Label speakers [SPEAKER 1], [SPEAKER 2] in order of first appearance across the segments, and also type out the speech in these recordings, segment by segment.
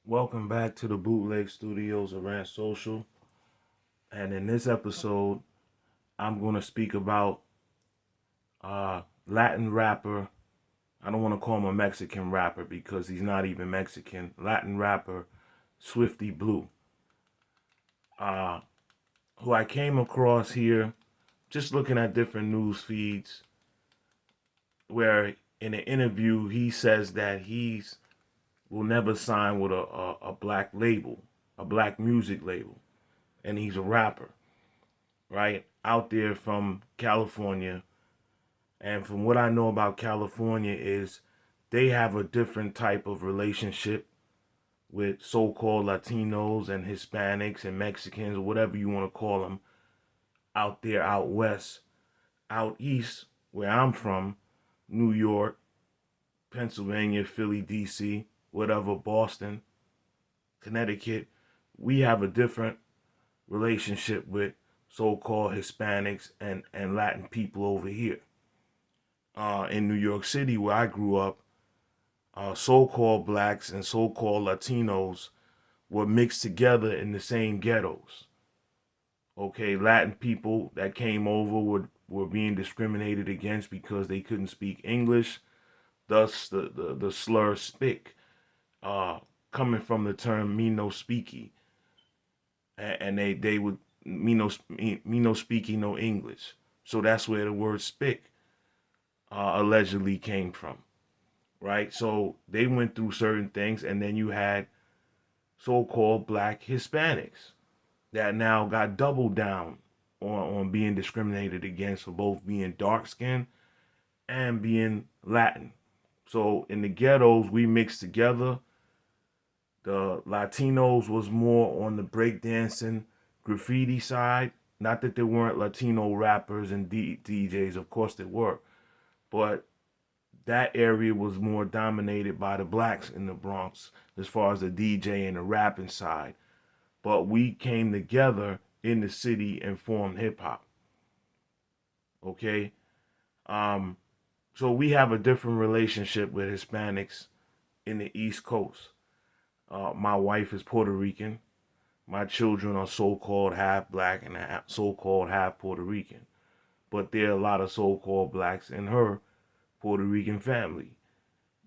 [SPEAKER 1] Welcome back to the Bootleg Studios of Rant Social. And in this episode, I'm going to speak about Latin rapper. I don't want to call him a Mexican rapper because he's not even Mexican. Latin rapper Swifty Blue, uh, who I came across here just looking at different news feeds where in an interview he says that he's will never sign with a black label, a black music label, and he's a rapper, right? Out there from California. And from what I know about California is they have a different type of relationship with so-called Latinos and Hispanics and Mexicans or whatever you want to call them out there out west, out east where I'm from, New York, Pennsylvania, Philly, DC, whatever, Boston, Connecticut. We have a different relationship with so-called Hispanics and Latin people over here. In New York City, where I grew up, so-called blacks and so-called Latinos were mixed together in the same ghettos. Okay, Latin people that came over were being discriminated against because they couldn't speak English, thus the slur spick, uh, coming from the term me no speaky, and they would me no speaky no English. So that's where the word spick allegedly came from, right? So they went through certain things, and then you had so-called black Hispanics that now got doubled down on being discriminated against for both being dark skinned and being Latin. So in the ghettos, we mixed together. The Latinos was more on the breakdancing, graffiti side. Not that there weren't Latino rappers and DJs, of course there were, but that area was more dominated by the blacks in the Bronx as far as the DJ and the rapping side. But we came together in the city and formed hip hop. Okay, um, so we have a different relationship with Hispanics in the East Coast. My wife is Puerto Rican. My children are so-called half black and so-called half Puerto Rican. But there are a lot of so-called blacks in her Puerto Rican family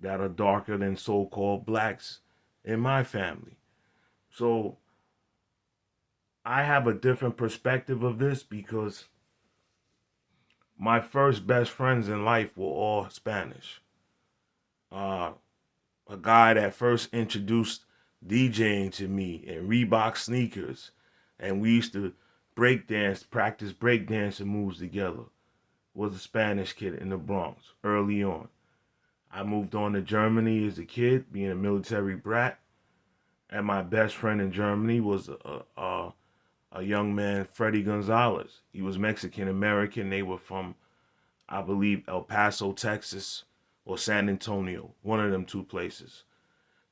[SPEAKER 1] that are darker than so-called blacks in my family. So I have a different perspective of this because my first best friends in life were all Spanish. Uh, a guy that first introduced DJing to me and Reebok sneakers, and we used to break dance, practice break dancing moves together, was a Spanish kid in the Bronx early on. I moved on to Germany as a kid, being a military brat, and my best friend in Germany was a young man, Freddie Gonzalez. He was Mexican American. They were from, I believe, El Paso, Texas, or San Antonio, one of them two places.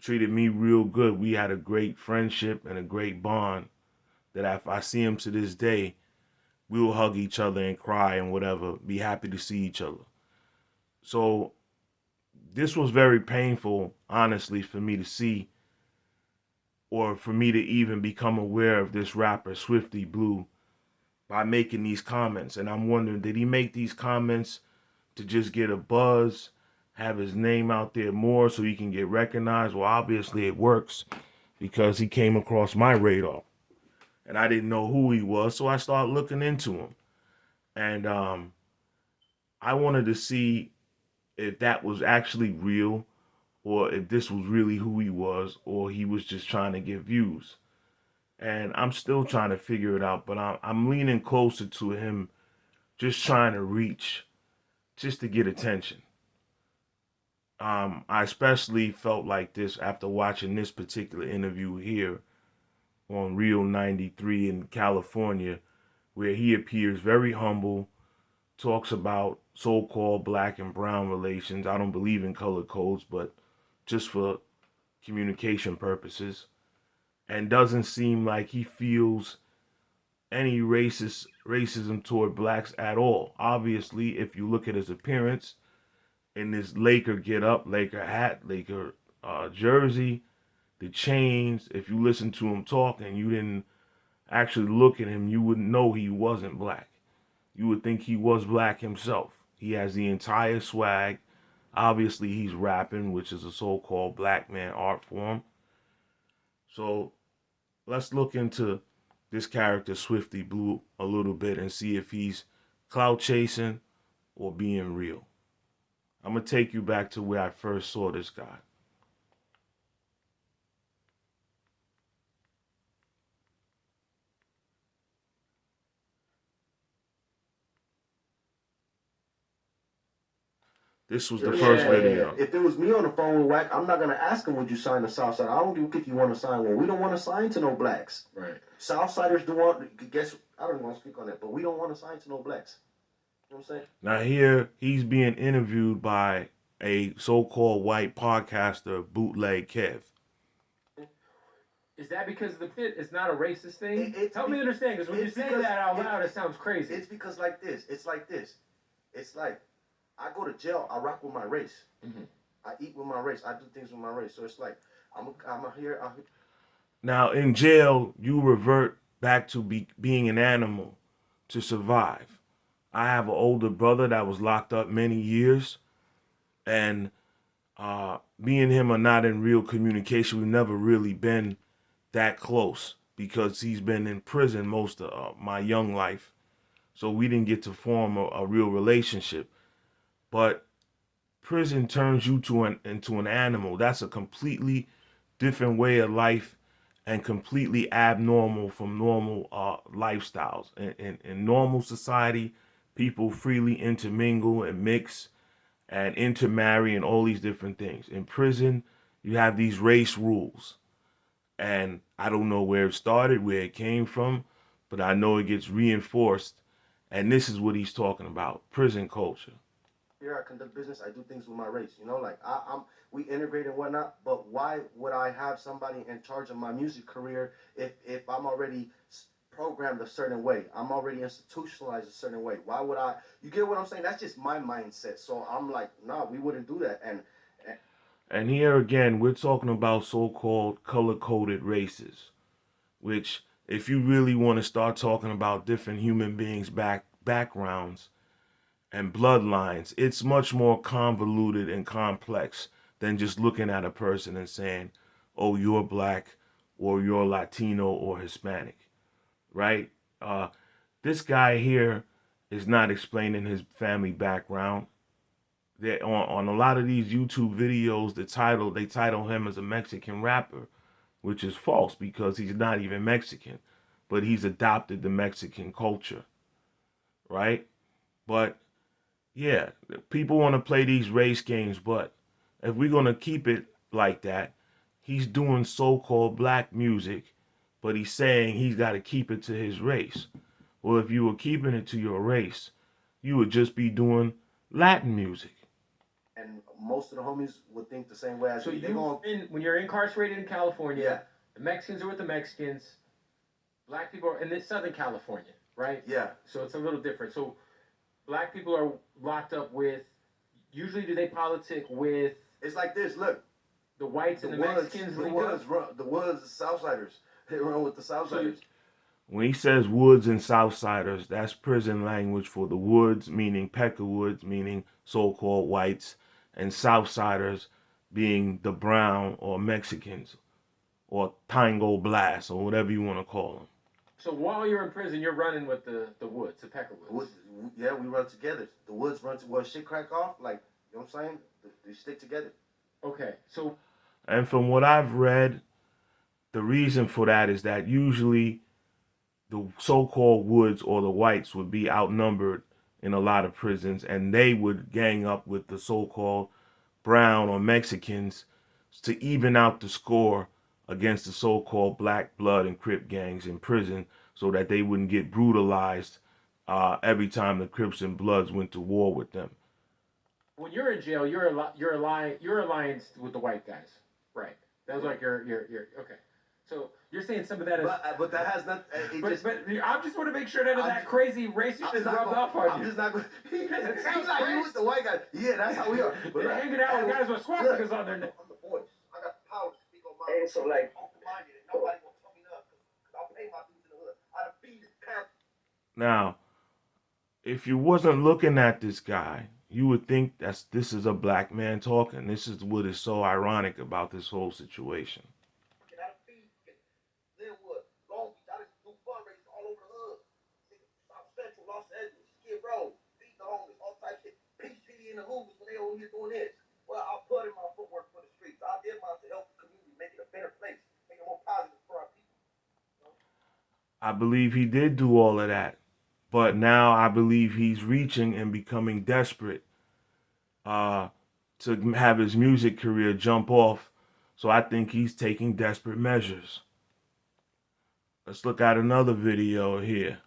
[SPEAKER 1] Treated me real good. We had a great friendship and a great bond that if I see him to this day, we will hug each other and cry and whatever, be happy to see each other. So this was very painful, honestly, for me to see or for me to even become aware of this rapper, Swifty Blue, by making these comments. And I'm wondering, did he make these comments to just get a buzz, have his name out there more so he can get recognized? Well, obviously it works because he came across my radar and I didn't know who he was. So I started looking into him. And I wanted to see if that was actually real or if this was really who he was or he was just trying to get views. And I'm still trying to figure it out, but I'm leaning closer to him just trying to reach, just to get attention. I especially felt like this after watching this particular interview here on Real 93 in California, where he appears very humble, talks about so-called black and brown relations. I don't believe in color codes, but just for communication purposes, and doesn't seem like he feels any racism toward blacks at all. Obviously, if you look at his appearance in this Laker get up, Laker hat, Laker jersey, the chains. If you listen to him talk and you didn't actually look at him, you wouldn't know he wasn't black. You would think he was black himself. He has the entire swag. Obviously, he's rapping, which is a so-called black man art form. So let's look into this character, Swifty Blue, a little bit and see if he's clout chasing or being real. I'm going to take you back to where I first saw this guy. This was the first video.
[SPEAKER 2] If it was me on the phone with Wack, I'm not gonna ask him, would you sign to Southside? I don't give a if you want to sign one. We don't want to sign to no blacks.
[SPEAKER 3] Right.
[SPEAKER 2] Southsiders do want. Guess I don't want to speak on that, but we don't want to sign to no blacks. You know what I'm saying?
[SPEAKER 1] Now here he's being interviewed by a so-called white podcaster, Bootleg Kev.
[SPEAKER 3] Is that because the pit is not a racist thing? Help me understand, because when you say that out loud, it sounds crazy.
[SPEAKER 2] It's because like this. It's like this. It's like I go to jail. I rock with my race. Mm-hmm. I eat with my race. I do things with my race. So it's like I'm here.
[SPEAKER 1] Now in jail, you revert back to being an animal to survive. I have an older brother that was locked up many years, and me and him are not in real communication. We've never really been that close because he's been in prison most of my young life. So we didn't get to form a real relationship. But prison turns you into an animal. That's a completely different way of life and completely abnormal from normal lifestyles. In normal society, people freely intermingle and mix and intermarry and all these different things. In prison, you have these race rules. And I don't know where it started, where it came from, but I know it gets reinforced. And this is what he's talking about, prison culture.
[SPEAKER 2] Here I conduct business. I do things with my race. You know, like we integrate and whatnot. But why would I have somebody in charge of my music career if I'm already programmed a certain way? I'm already institutionalized a certain way. Why would I? You get what I'm saying? That's just my mindset. So I'm like, nah, we wouldn't do that.
[SPEAKER 1] And here again, we're talking about so-called color-coded races, which, if you really want to start talking about different human beings' backgrounds and bloodlines, it's much more convoluted and complex than just looking at a person and saying, oh, you're black or you're Latino or Hispanic, right? This guy here is not explaining his family background. On a lot of these YouTube videos, they title him as a Mexican rapper, which is false because he's not even Mexican, but he's adopted the Mexican culture, right? But yeah, people want to play these race games, but if we're going to keep it like that, he's doing so-called black music, but he's saying he's got to keep it to his race. Well, if you were keeping it to your race, you would just be doing Latin music.
[SPEAKER 2] And most of the homies would think the same way as
[SPEAKER 3] so
[SPEAKER 2] me.
[SPEAKER 3] When you're incarcerated in California, the Mexicans are with the Mexicans, black people are in Southern California, right?
[SPEAKER 2] Yeah.
[SPEAKER 3] So it's a little different. So black people are locked up with, usually do they politic with?
[SPEAKER 2] It's like this, look.
[SPEAKER 3] The whites and the Mexicans?
[SPEAKER 2] The Woods, the Southsiders. They run with the Southsiders.
[SPEAKER 1] When he says Woods and Southsiders, that's prison language for the Woods, meaning Peckerwoods, meaning so-called whites, and Southsiders being the brown or Mexicans or Tango Blast or whatever you want to call them.
[SPEAKER 3] So while you're in prison, you're running with the Woods, the Peckerwoods.
[SPEAKER 2] Yeah, we run together. The Woods run to shit crack off, like, you know what I'm saying? They stick together.
[SPEAKER 3] Okay, so.
[SPEAKER 1] And from what I've read, the reason for that is that usually the so-called Woods or the whites would be outnumbered in a lot of prisons, and they would gang up with the so-called brown or Mexicans to even out the score against the so-called black blood and Crip gangs in prison so that they wouldn't get brutalized every time the Crips and Bloods went to war with them.
[SPEAKER 3] When you're in jail, you're alliance with the white guys, right? That was like your okay. So you're saying some of that is,
[SPEAKER 2] but that has not.
[SPEAKER 3] But I just want to make sure none of that crazy racist is rubbed off on you.
[SPEAKER 2] I'm just not going. He's like you with the white guys. Yeah, that's how we are.
[SPEAKER 3] But they're hanging out with guys with swastikas on their neck.
[SPEAKER 2] I'm the voice. I got the power to speak on my So like, open-minded, and nobody gonna tell me nothing because I pay my dues in the hood. I done feed this parent.
[SPEAKER 1] Now, if you wasn't looking at this guy, you would think this is a black man talking. This is what is so ironic about this whole situation.
[SPEAKER 2] I done feed Linwood, Long Beach. I done do fundraisers all over the hood. South Central, Los Angeles, Skid Row, feed the homeless, all type shit. Peace City in the homeless when they over here doing this. Well, I put in my footwork for the streets. I did mine to help the community, make it a better place, make it more positive for our people. You know?
[SPEAKER 1] I believe he did do all of that. But now I believe he's reaching and becoming desperate to have his music career jump off. So I think he's taking desperate measures. Let's look at another video here.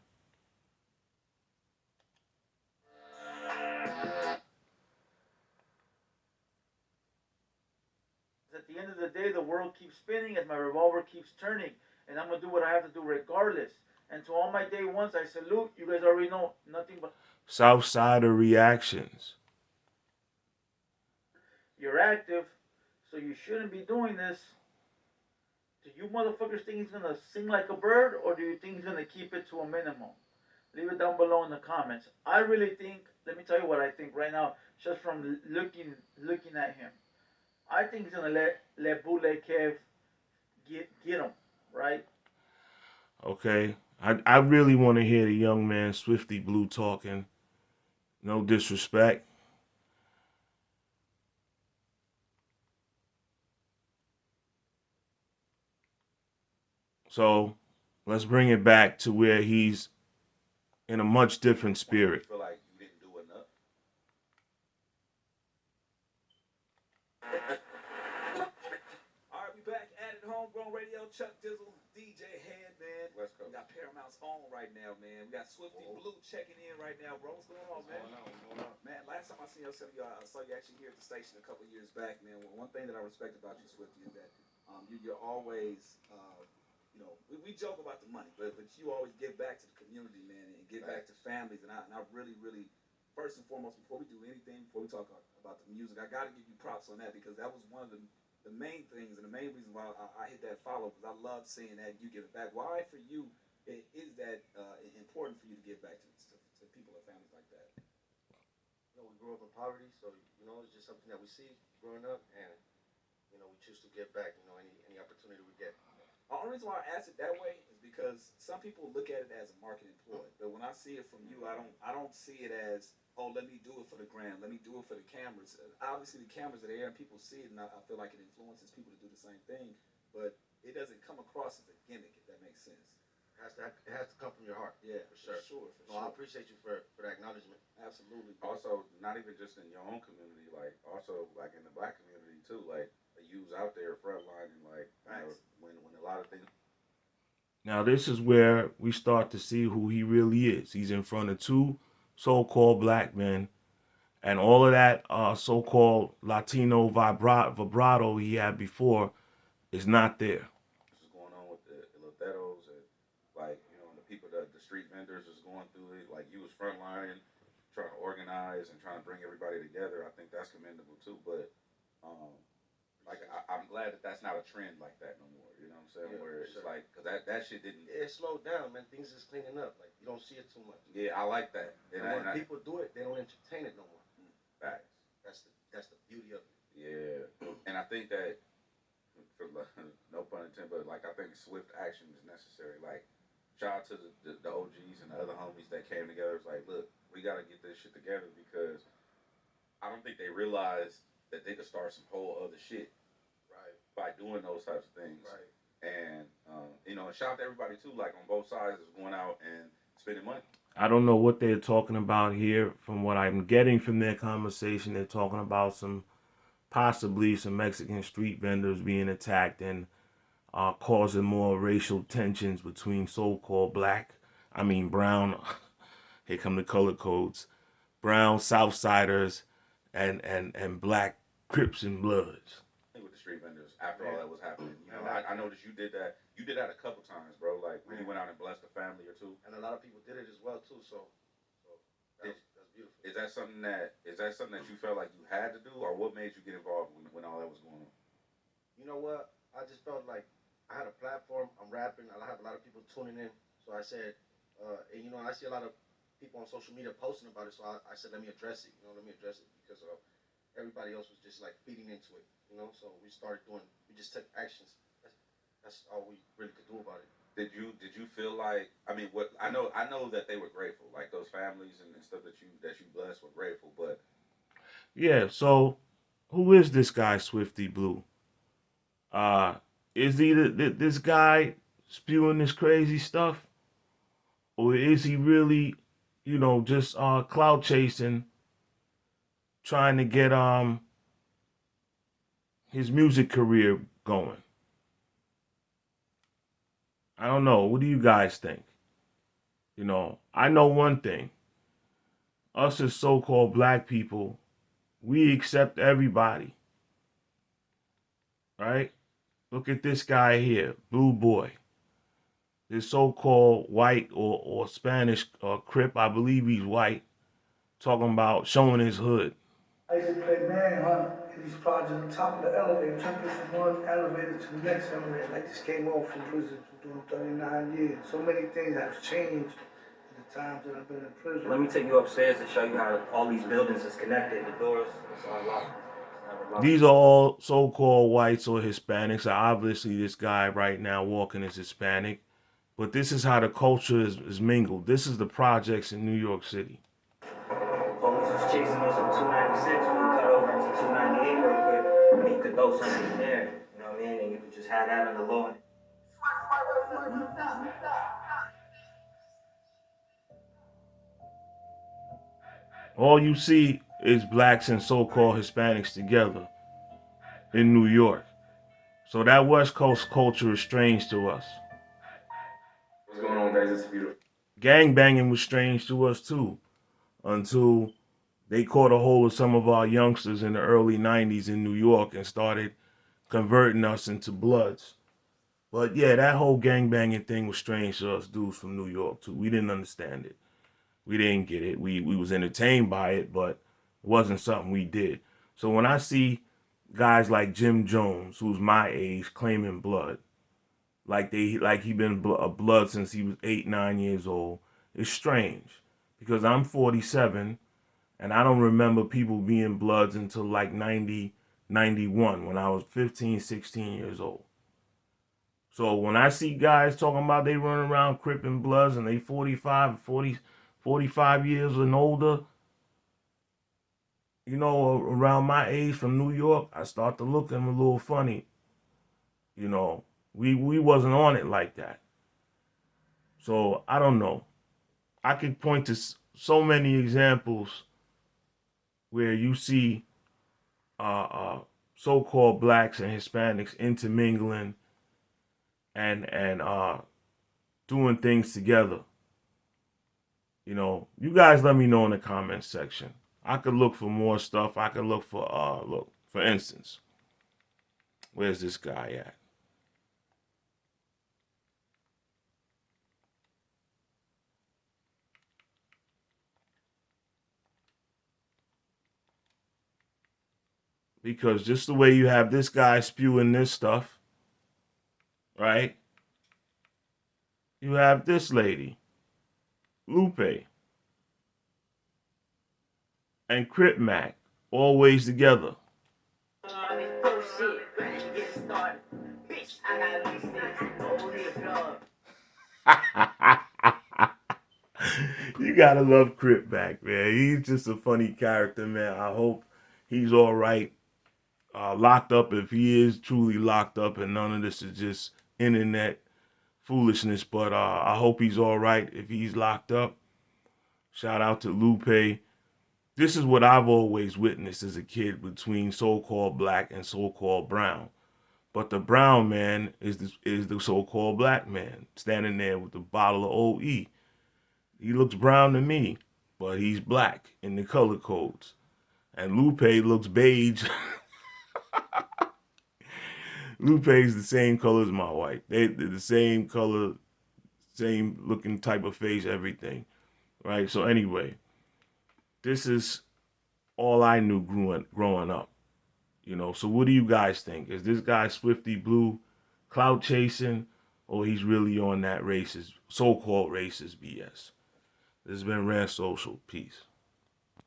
[SPEAKER 4] At the end of the day, the world keeps spinning as my revolver keeps turning, and I'm gonna do what I have to do regardless. And to all my day ones, I salute. You guys already know nothing but
[SPEAKER 1] Southsider reactions.
[SPEAKER 4] you're active, so you shouldn't be doing this. Do you motherfuckers think he's gonna sing like a bird, or do you think he's gonna keep it to a minimum? Leave it down below in the comments. I really think. Let me tell you what I think right now, just from looking at him. I think he's gonna let Bootleg Kev get him right.
[SPEAKER 1] Okay. I really want to hear the young man Swifty Blue talking. No disrespect. So let's bring it back to where he's in a much different spirit.
[SPEAKER 5] Feel like you didn't do enough. All right, we back at it, Homegrown Radio. Chuck Dizzle, DJ Head, man.
[SPEAKER 2] West Coast.
[SPEAKER 5] We got Paramount's on right now, man. We got Swifty Blue checking in right now, bro. What's going on, man? Man, last time I seen you, I saw you actually here at the station a couple years back, man. One thing that I respect about you, Swifty, is that you're always, you know, we joke about the money, but you always give back to the community, man, and give back to families. And I really, first and foremost, before we do anything, before we talk about the music, I got to give you props on that because that was one of the main things and the main reason why I hit that follow because I love seeing that you give it back. Why for you is that important for you to give back to people and families like that?
[SPEAKER 2] You know, we grew up in poverty, so you know it's just something that we see growing up, and you know we choose to give back. You know, any opportunity we get.
[SPEAKER 5] The only reason why I ask it that way is because some people look at it as a marketing ploy, but when I see it from you, I don't see it as, oh, let me do it for the gram, let me do it for the cameras. Obviously, the cameras are there and people see it, and I feel like it influences people to do the same thing, but it doesn't come across as a gimmick, if that makes sense.
[SPEAKER 2] It has to come from your heart.
[SPEAKER 5] Yeah,
[SPEAKER 2] for sure.
[SPEAKER 5] For
[SPEAKER 2] sure. I appreciate you for that acknowledgement.
[SPEAKER 5] Absolutely.
[SPEAKER 6] Also, not even just in your own community, like also like in the black community too. Like you was out there frontlining, like you know, when a lot of things.
[SPEAKER 1] Now this is where we start to see who he really is. He's in front of two so-called black men, and all of that so-called Latino vibrato he had before is not there.
[SPEAKER 6] This is going on with the Lateros and like you know the people that the street vendors is going through it. Like you was frontlining, trying to organize and trying to bring everybody together. I think that's commendable too. But like I'm glad that that's not a trend like that no more. You know what I'm saying?
[SPEAKER 2] Yeah,
[SPEAKER 6] where it's
[SPEAKER 2] sure.
[SPEAKER 6] like because that shit didn't.
[SPEAKER 2] It slowed down, man. Things is cleaning up. Like you don't see it too much.
[SPEAKER 6] Yeah, I like that.
[SPEAKER 2] And when people do it, they don't entertain it no more.
[SPEAKER 6] Facts.
[SPEAKER 2] That's the beauty of it.
[SPEAKER 6] Yeah, and I think that for no pun intended, but like I think swift action is necessary. Like shout out to the OGs and the other homies that came together. It's like, look, we got to get this shit together because I don't think they realized that they could start some whole other shit by doing those types of things.
[SPEAKER 2] Right.
[SPEAKER 6] And you know, and shout out to everybody too, like on both sides is going out and spending money.
[SPEAKER 1] I don't know what they're talking about here. From what I'm getting from their conversation, they're talking about possibly some Mexican street vendors being attacked and causing more racial tensions between so-called brown, here come the color codes, brown Southsiders and black Crips and Bloods.
[SPEAKER 6] With the street vendors after all that was happening. You know, I noticed you did that. You did that a couple times, bro. Like when you went out and blessed a family or two.
[SPEAKER 2] And a lot of people did it as well too. So that's beautiful.
[SPEAKER 6] Is that something that you felt like you had to do, or what made you get involved when all that was going on?
[SPEAKER 2] You know what? I just felt like had a platform. I'm rapping. I have a lot of people tuning in. So I said, and you know, I see a lot of people on social media posting about it. So I said, let me address it. You know, let me address it because everybody else was just like feeding into it. You know, so we started doing. We just took actions. That's all we really could do about it.
[SPEAKER 6] Did you feel like, I mean, what I know that they were grateful, like those families and stuff that you blessed were grateful, but
[SPEAKER 1] Yeah, so who is this guy, Swifty Blue? Uh, is he this guy spewing this crazy stuff? Or is he really, just clout chasing, trying to get his music career going? I don't know. What do you guys think? I know one thing. Us as so-called black people, we accept everybody, right? Look at this guy here, Blue Boy. This so-called white or Spanish Crip, I believe he's white, talking about showing his hood.
[SPEAKER 7] I used to play manhunt in these projects on top of the elevator, jumping from one elevator to the next elevator. I just came off from prison for doing 39 years. So many things have changed in the times that I've been in prison.
[SPEAKER 8] Let me take you upstairs to show you how all these buildings is connected. The doors is unlocked.
[SPEAKER 1] These are all so-called whites or Hispanics. Obviously, this guy right now walking is Hispanic. But this is how the culture is mingled. This is the projects in New York City.
[SPEAKER 8] Police was chasing us from 296. We cut over into 298 real quick. I mean, you could throw something in there, you know what I mean? And you could just have that on the low end.
[SPEAKER 1] All you see is blacks and so-called Hispanics together in New York. So that West Coast culture is strange to us.
[SPEAKER 9] What's going on, guys? It's beautiful.
[SPEAKER 1] Gangbanging was strange to us too, until they caught a hold of some of our youngsters in the early 90s in New York and started converting us into Bloods. But yeah, that whole gangbanging thing was strange to us dudes from New York too. We didn't understand it. We didn't get it. We was entertained by it, but it wasn't something we did. So when I see guys like Jim Jones, who's my age, claiming blood, like he been a blood since he was 8, 9 years old, it's strange because I'm 47 and I don't remember people being bloods until like 90, 91 when I was 15, 16 years old. So when I see guys talking about they run around cripping bloods and they 45, 45 years and older, around my age from New York, I start to look at them a little funny. We wasn't on it like that. So I don't know. I could point to so many examples where you see so-called blacks and Hispanics intermingling and doing things together. You guys let me know in the comments section. I could look for more stuff. I could look for instance, where's this guy at? Because just the way you have this guy spewing this stuff, right? You have this lady, Lupe, and Crip Mac, always together. You gotta love Crip Mac, man. He's just a funny character, man. I hope he's all right. Locked up, if he is truly locked up, and none of this is just internet foolishness. But I hope he's all right if he's locked up. Shout out to Lupe. This is what I've always witnessed as a kid between so-called black and so-called brown. But the brown man is the so-called black man standing there with the bottle of OE. He looks brown to me, but he's black in the color codes. And Lupe looks beige. Lupe's the same color as my wife. They're the same color, same looking type of face, everything. Right? So anyway, this is all I knew growing up. So what do you guys think? Is this guy Swifty Blue clout chasing or he's really on that racist, so-called racist BS. This has been Rare Social. Peace.